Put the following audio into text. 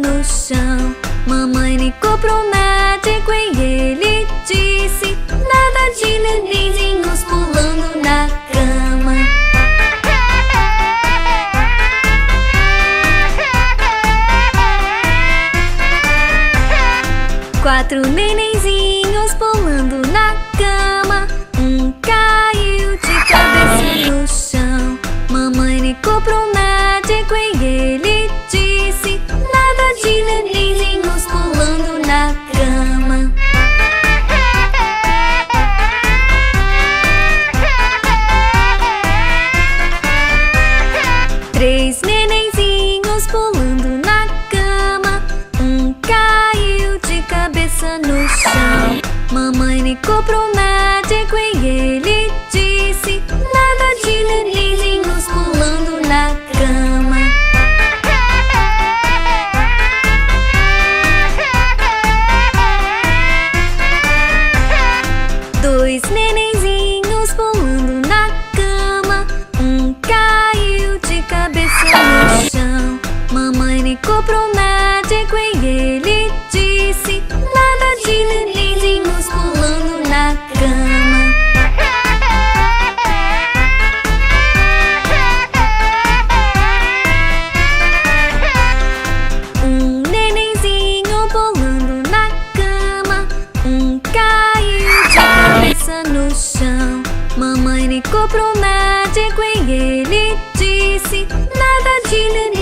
no chão. Mamãe ligou pro médico e ele disse: nada de nenenzinhos pulando na cama. Quatro nenenzinhos pulando na cama. Um caiu de cabeça no chão. Mamãe ligou pro médico e ele disse: nada de nenenzinhos pulando na cama. Três nenenzinhos pulando na cama. Um caiu de cabeça no chão. Mamãe ligou pro médico e ele disse: nada de nenenzinhos pulando na cama. Dois nenenzinhos pulando na cama. Um caiu de cabeça no chão. Mamãe ligou pro médico e ele disse: nada de nenenzinhos pulando na cama. Um nenenzinho pulando na cama. Um caiu de cabeça no chão. Mamãe ligou pro médico e ele disse: nada de nenenzinhos